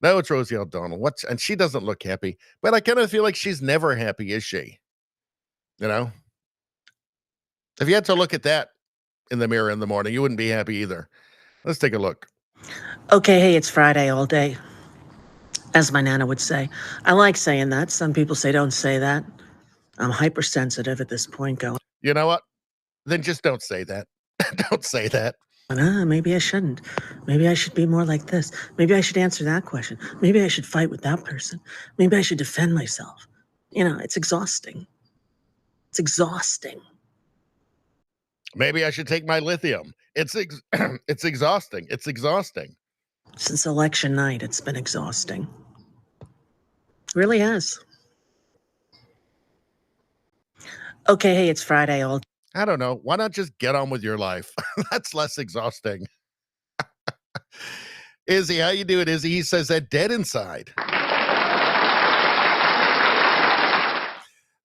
S2: No, it's Rosie O'Donnell. And she doesn't look happy, but I kind of feel like she's never happy, is she? You know? If you had to look at that in the mirror in the morning, you wouldn't be happy either. Let's take a look.
S9: Okay, hey, it's Friday all day, as my Nana would say. I like saying that. Some people say don't say that. I'm hypersensitive at this point going.
S2: You know what? Then just don't say that. Don't say that.
S9: Maybe I shouldn't. Maybe I should be more like this. Maybe I should answer that question. Maybe I should fight with that person. Maybe I should defend myself. It's exhausting. It's exhausting.
S2: Maybe I should take my lithium. It's exhausting. It's exhausting.
S9: Since election night, it's been exhausting. It really has. Okay, hey, it's Friday all.
S2: I don't know. Why not just get on with your life? That's less exhausting. Izzy, how you doing, Izzy? He says that dead inside.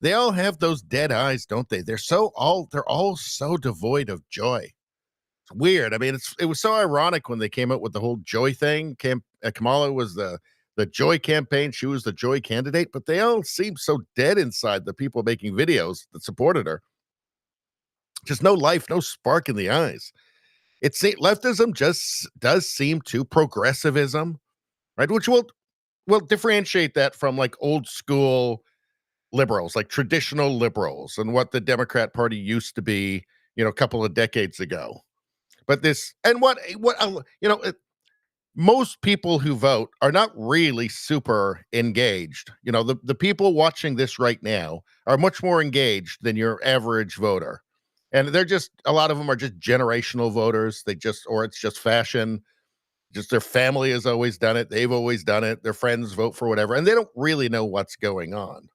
S2: They all have those dead eyes, don't they? They're all so devoid of joy. It's weird. I mean, it was so ironic when they came out with the whole joy thing. Kamala was the joy campaign. She was the joy candidate, but they all seem so dead inside, the people making videos that supported her. Just no life, no spark in the eyes. Leftism just does seem to progressivism, right? Which will differentiate that from like old school liberals, like traditional liberals, and what the Democrat Party used to be, a couple of decades ago. But this, and what most people who vote are not really super engaged. The people watching this right now are much more engaged than your average voter. And a lot of them are just generational voters. Or it's just fashion. Just their family has always done it. They've always done it. Their friends vote for whatever. And they don't really know what's going on.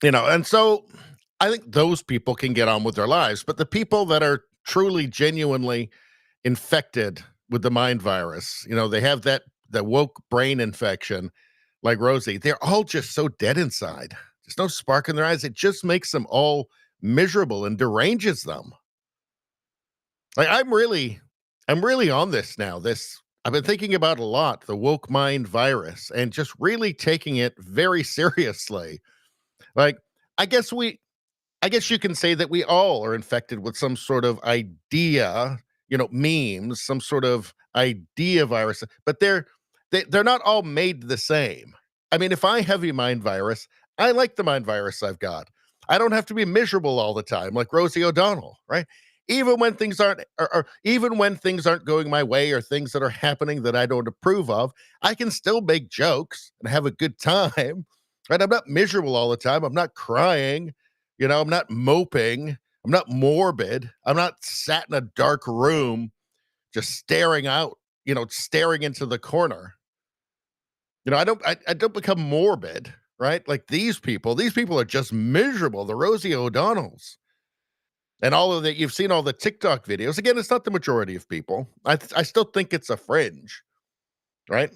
S2: And so I think those people can get on with their lives. But the people that are truly, genuinely infected with the mind virus, they have that woke brain infection like Rosie. They're all just so dead inside. There's no spark in their eyes. It just makes them all miserable and deranges them. Like I'm really on this now. I've been thinking about a lot, the woke mind virus, and just really taking it very seriously. Like, I guess you can say that we all are infected with some sort of idea, memes, some sort of idea virus, but they're not all made the same. I mean, if I have a mind virus, I like the mind virus I've got. I don't have to be miserable all the time like Rosie O'Donnell, right? Even when things aren't, or even when things aren't going my way or things that are happening that I don't approve of, I can still make jokes and have a good time, right? I'm not miserable all the time. I'm not crying. I'm not moping. I'm not morbid. I'm not sat in a dark room just staring out, staring into the corner. I don't become morbid, right? Like these people are just miserable. The Rosie O'Donnells. And all of that, you've seen all the TikTok videos. Again, it's not the majority of people. I still think it's a fringe, right?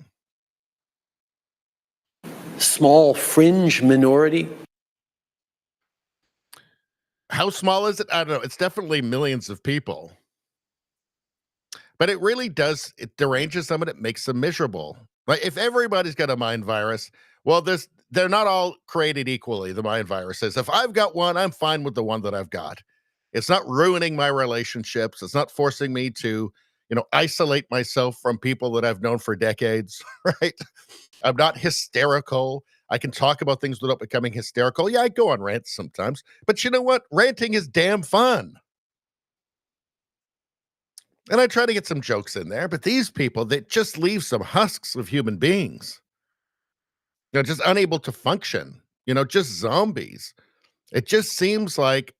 S10: Small fringe minority.
S2: How small is it? I don't know. It's definitely millions of people. But it really does, it deranges them and it makes them miserable. Like if everybody's got a mind virus, well, they're not all created equally, the mind viruses. If I've got one, I'm fine with the one that I've got. It's not ruining my relationships. It's not forcing me to, isolate myself from people that I've known for decades, right? I'm not hysterical. I can talk about things without becoming hysterical. Yeah, I go on rants sometimes. But you know what? Ranting is damn fun. And I try to get some jokes in there. But these people, they just leave some husks of human beings. Just unable to function. Just zombies. It just seems like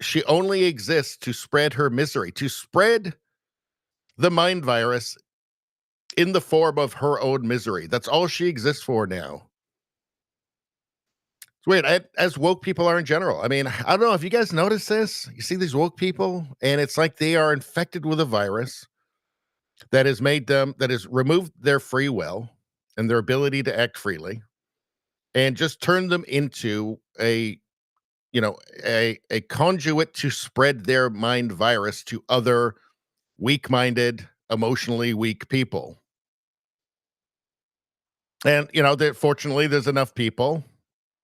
S2: she only exists to spread her misery, to spread the mind virus in the form of her own misery. That's all she exists for now. It's weird, as woke people are in general. I mean, I don't know if you guys notice this. You see these woke people, and it's like they are infected with a virus that has removed their free will and their ability to act freely and just turned them into a conduit to spread their mind virus to other weak-minded, emotionally weak people. And, fortunately, there's enough people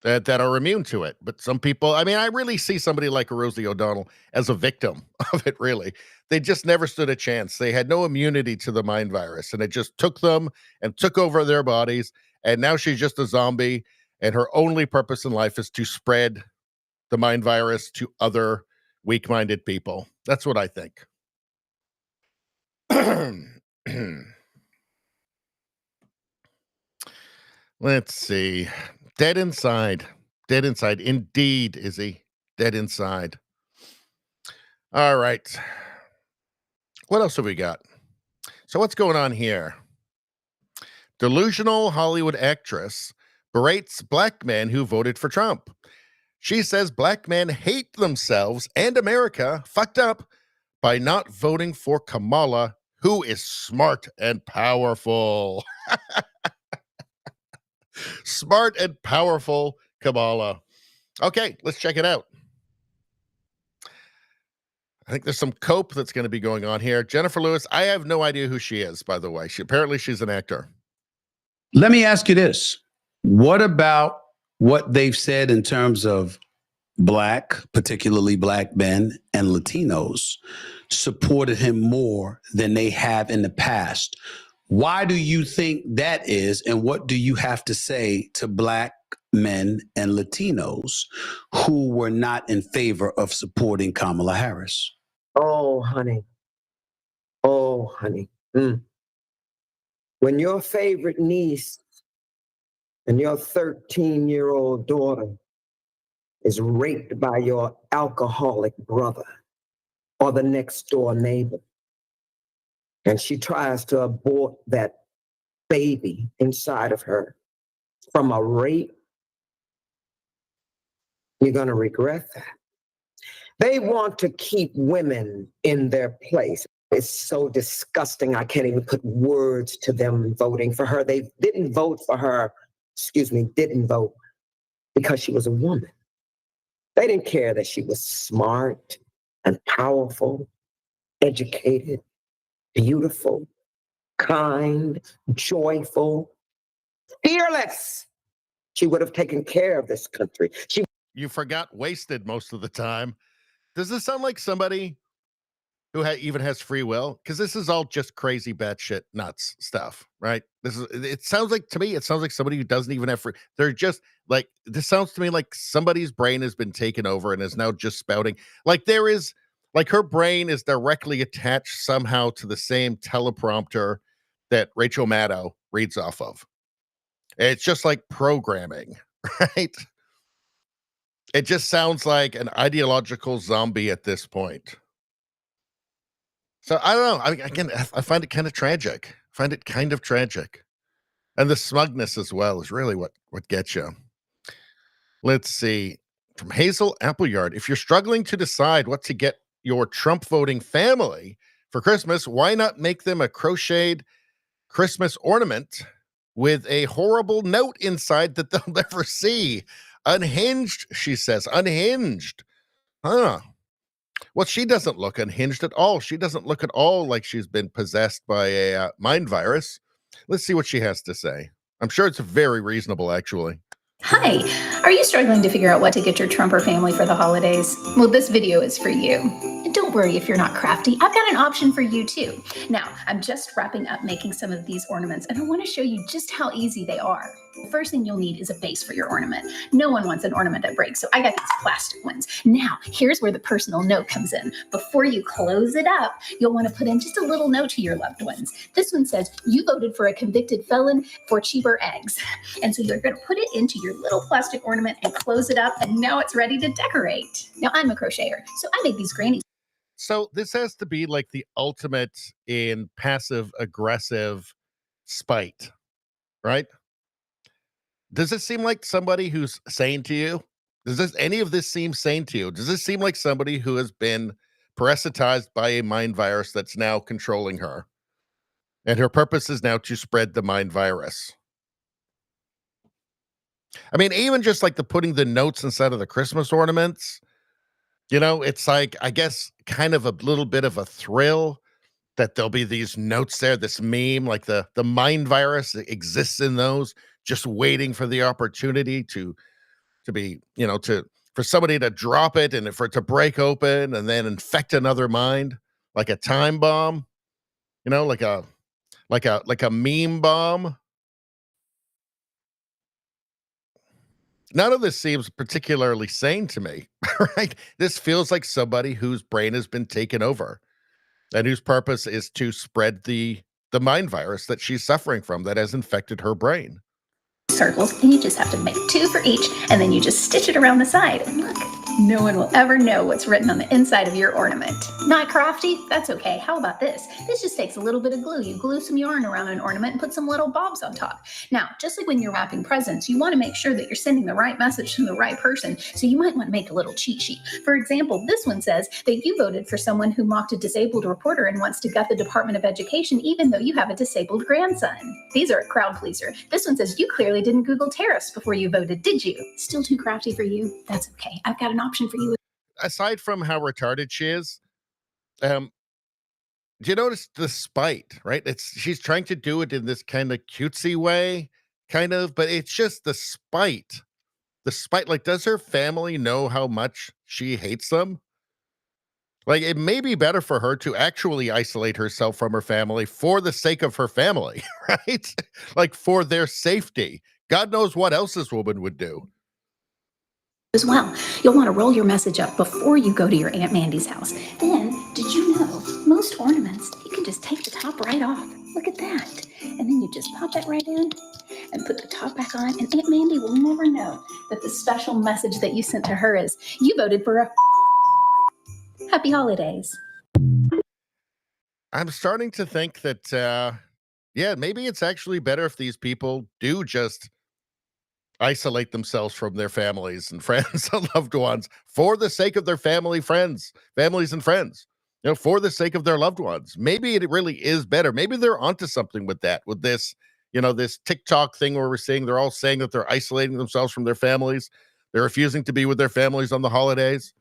S2: that are immune to it. But some people, I mean, I really see somebody like a Rosie O'Donnell as a victim of it, really. They just never stood a chance. They had no immunity to the mind virus, and it just took them and took over their bodies. And now she's just a zombie, and her only purpose in life is to spread the mind virus to other weak-minded people. That's what I think. Let's see. Dead inside. Dead inside. Indeed, Izzy. Dead inside. All right. What else have we got? So what's going on here? Delusional Hollywood actress berates black men who voted for Trump. She says black men hate themselves and America fucked up by not voting for Kamala, who is smart and powerful. Smart and powerful Kamala. Okay, let's check it out. I think there's some cope that's going to be going on here. Jennifer Lewis, I have no idea who she is, by the way. Apparently she's an actor.
S11: Let me ask you this. What about what they've said in terms of black, particularly black men and Latinos, supported him more than they have in the past? Why do you think that is? And what do you have to say to black men and Latinos who were not in favor of supporting Kamala Harris.
S12: Oh, honey. Oh, honey. When your favorite niece and your 13-year-old daughter is raped by your alcoholic brother or the next door neighbor, and she tries to abort that baby inside of her from a rape, you're going to regret that. They want to keep women in their place. It's so disgusting. I can't even put words to them voting for her. They didn't vote for her, didn't vote because she was a woman. They didn't care that she was smart and powerful, educated, beautiful, kind, joyful, fearless. She would have taken care of this country.
S2: You forgot wasted most of the time. Does this sound like somebody who even has free will? Because this is all just crazy batshit nuts stuff, right? It sounds like, to me, it sounds like somebody who doesn't even have free. They're just like, this sounds to me like somebody's brain has been taken over and is now just spouting. Like her brain is directly attached somehow to the same teleprompter that Rachel Maddow reads off of. It's just like programming, right? It just sounds like an ideological zombie at this point. So I don't know. Again, I find it kind of tragic. And the smugness as well is really what gets you. Let's see. From Hazel Appleyard, if you're struggling to decide what to get your Trump voting family for Christmas, why not make them a crocheted Christmas ornament with a horrible note inside that they'll never see? Unhinged, she says. Unhinged. Huh. Well, she doesn't look unhinged at all. She doesn't look at all like she's been possessed by a mind virus. Let's see what she has to say. I'm sure it's very reasonable, actually.
S13: Hi, are you struggling to figure out what to get your Trumper family for the holidays? Well, this video is for you. And don't worry if you're not crafty, I've got an option for you too. Now, I'm just wrapping up making some of these ornaments and I want to show you just how easy they are. The first thing you'll need is a base for your ornament. No one wants an ornament that breaks, so I got these plastic ones. Now, here's where the personal note comes in. Before you close it up, you'll want to put in just a little note to your loved ones. This one says, you voted for a convicted felon for cheaper eggs. And so you're going to put it into your little plastic ornament and close it up, and now it's ready to decorate. Now, I'm a crocheter, so I make these granny.
S2: So this has to be like the ultimate in passive-aggressive spite, right? Does it seem like somebody who's sane to you? Does any of this seem sane to you? Does this seem like somebody who has been parasitized by a mind virus that's now controlling her? And her purpose is now to spread the mind virus. I mean, even just like the putting the notes inside of the Christmas ornaments, it's like, I guess, kind of a little bit of a thrill that there'll be these notes there, this meme, like the mind virus that exists in those, just waiting for the opportunity to be, for somebody to drop it and for it to break open and then infect another mind, like a time bomb, like a meme bomb. None of this seems particularly sane to me, right? This feels like somebody whose brain has been taken over and whose purpose is to spread the mind virus that she's suffering from that has infected her brain.
S13: Circles, and you just have to make 2 for each, and then you just stitch it around the side. And look, no one will ever know what's written on the inside of your ornament. Not crafty? That's okay. How about this? This just takes a little bit of glue. You glue some yarn around an ornament and put some little bobs on top. Now, just like when you're wrapping presents, you want to make sure that you're sending the right message to the right person, so you might want to make a little cheat sheet. For example, this one says that you voted for someone who mocked a disabled reporter and wants to gut the Department of Education even though you have a disabled grandson. These are a crowd pleaser. This one says you clearly didn't Google tariffs before you voted, did you? Still too crafty for you? That's okay. I've got an option for you.
S2: Aside from how retarded she is, do you notice the spite, right? She's trying to do it in this kind of cutesy way, but it's just the spite. The spite, like, does her family know how much she hates them? Like, it may be better for her to actually isolate herself from her family for the sake of her family, right? Like, for their safety. God knows what else this woman would do.
S13: As well, you'll want to roll your message up before you go to your Aunt Mandy's house. Then, did you know most ornaments, you can just take the top right off? Look at that. And then you just pop it right in and put the top back on, and Aunt Mandy will never know that the special message that you sent to her is, you voted for a happy holidays.
S2: I'm starting to think that, maybe it's actually better if these people do just isolate themselves from their families and friends and loved ones for the sake of their families and friends, for the sake of their loved ones. Maybe it really is better. Maybe they're onto something with that, with this, this TikTok thing where we're seeing they're all saying that they're isolating themselves from their families. They're refusing to be with their families on the holidays.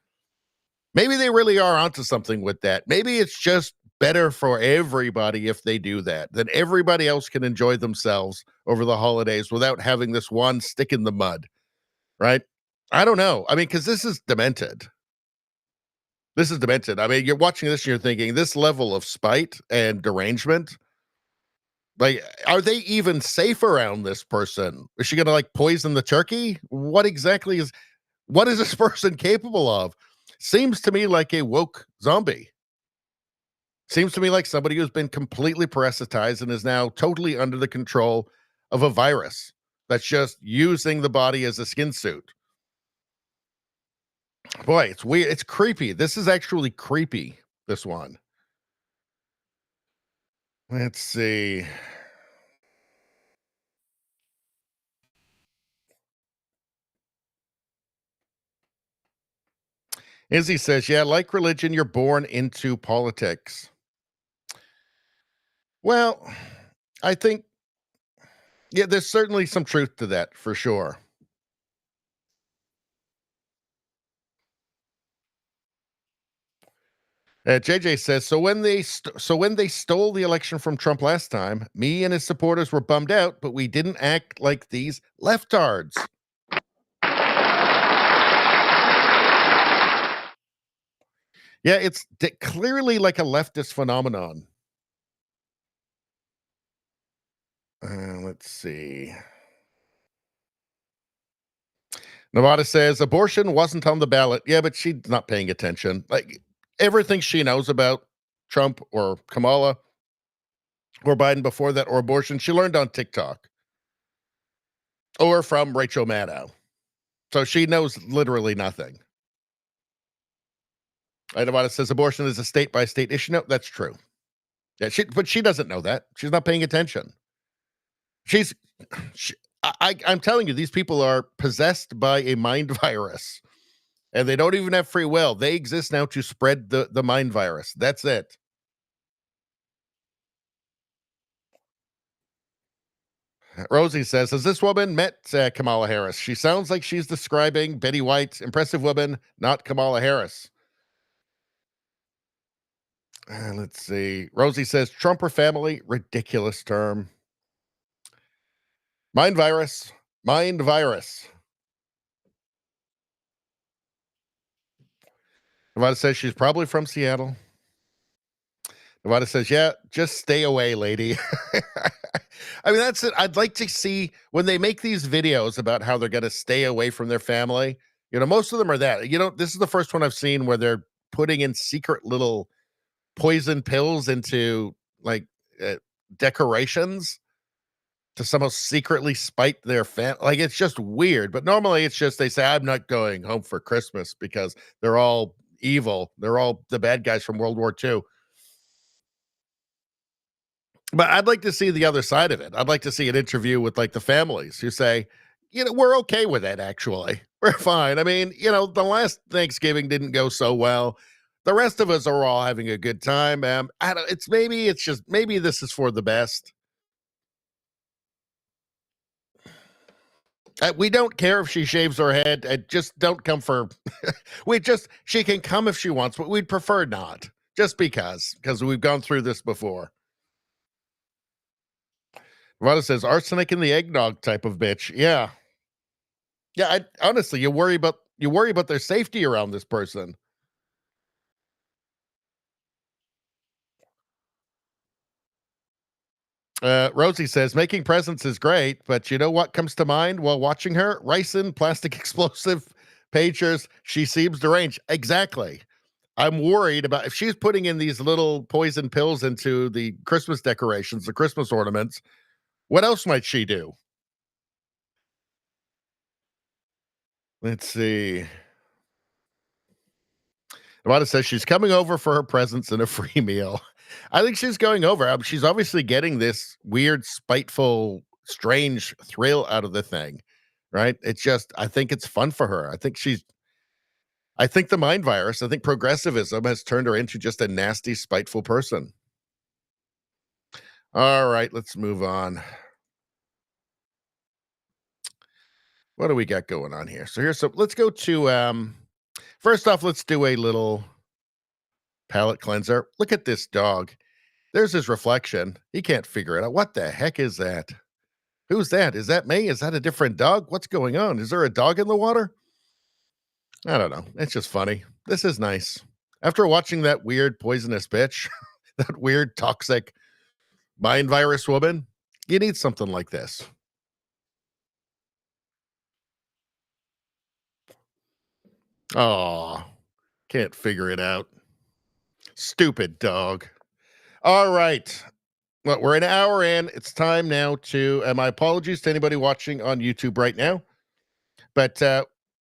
S2: Maybe they really are onto something with that. Maybe it's just better for everybody if they do that. Then everybody else can enjoy themselves over the holidays without having this one stick in the mud, right? I don't know. I mean, because this is demented. This is demented. I mean, you're watching this and you're thinking, this level of spite and derangement, like, are they even safe around this person? Is she going to, like, poison the turkey? What is this person capable of? Seems to me like a woke zombie. Seems to me like somebody who's been completely parasitized and is now totally under the control of a virus that's just using the body as a skin suit. Boy, it's weird. It's creepy. This is actually creepy, this one. Let's see. Izzy says, yeah, like religion, you're born into politics. Well, I think, there's certainly some truth to that, for sure. JJ says, so when they stole the election from Trump last time, me and his supporters were bummed out, but we didn't act like these leftards. Yeah, it's clearly like a leftist phenomenon. Let's see. Nevada says abortion wasn't on the ballot. Yeah, but she's not paying attention. Like, everything she knows about Trump or Kamala or Biden before that, or abortion, she learned on TikTok or from Rachel Maddow. So she knows literally nothing. Nevada says abortion is a state-by-state issue. No, that's true. Yeah, but she doesn't know that. She's not paying attention. I'm telling you, these people are possessed by a mind virus, and they don't even have free will. They exist now to spread the mind virus. That's it. Rosie says, has this woman met Kamala Harris? She sounds like she's describing Betty White, impressive woman, not Kamala Harris. Let's see. Rosie says, Trump or family? Ridiculous term. Mind virus. Mind virus. Nevada says she's probably from Seattle. Nevada says, yeah, just stay away, lady. I mean, that's it. I'd like to see when they make these videos about how they're going to stay away from their family. Most of them are that. This is the first one I've seen where they're putting in secret little poison pills into, like, decorations to somehow secretly spite their family. Like, it's just weird. But normally it's just they say, I'm not going home for Christmas because they're all evil. They're all the bad guys from World War II. But I'd like to see the other side of it. I'd like to see an interview with, like, the families who say, we're okay with it, actually. We're fine. I mean, the last Thanksgiving didn't go so well. The rest of us are all having a good time. Maybe this is for the best. We don't care if she shaves her head. Just don't come for. She can come if she wants, but we'd prefer not. Just because we've gone through this before. Rada says arsenic in the eggnog type of bitch. Yeah. Honestly, you worry about their safety around this person. Rosie says, making presents is great, but you know what comes to mind while watching her? Ricin, plastic explosive, pagers. She seems deranged. Exactly. I'm worried about if she's putting in these little poison pills into the Christmas decorations, the Christmas ornaments, what else might she do? Let's see. Nevada says she's coming over for her presents and a free meal. I think she's going over. She's obviously getting this weird, spiteful, strange thrill out of the thing, right? It's just, I think it's fun for her. I think the mind virus, I think progressivism has turned her into just a nasty, spiteful person. All right, let's move on. What do we got going on here? So let's go to, first off, let's do a little palate cleanser. Look at this dog. There's his reflection. He can't figure it out. What the heck is that? Who's that? Is that me? Is that a different dog? What's going on? Is there a dog in the water? I don't know. It's just funny. This is nice. After watching that weird poisonous bitch, that weird toxic mind virus woman, you need something like this. Oh, can't figure it out. Stupid dog. All right. Well, we're an hour in. It's time now to, and my apologies to anybody watching on YouTube right now, but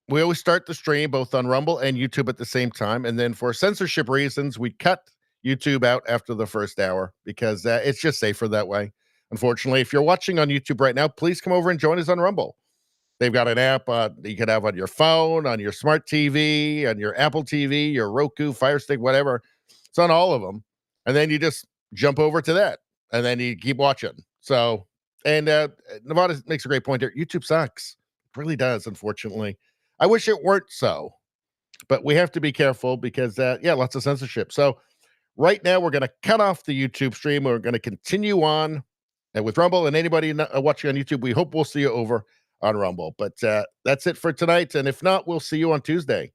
S2: we always start the stream both on Rumble and YouTube at the same time. And then for censorship reasons, we cut YouTube out after the first hour because it's just safer that way. Unfortunately, if you're watching on YouTube right now, please come over and join us on Rumble. They've got an app you can have on your phone, on your smart TV, on your Apple TV, your Roku, Fire Stick, whatever. It's on all of them. And then you just jump over to that. And then you keep watching. So, and Nevada makes a great point here. YouTube sucks. It really does, unfortunately. I wish it weren't so. But we have to be careful because, lots of censorship. So right now, we're going to cut off the YouTube stream. We're going to continue on with Rumble. And anybody watching on YouTube, we hope we'll see you over on Rumble. But that's it for tonight. And if not, we'll see you on Tuesday.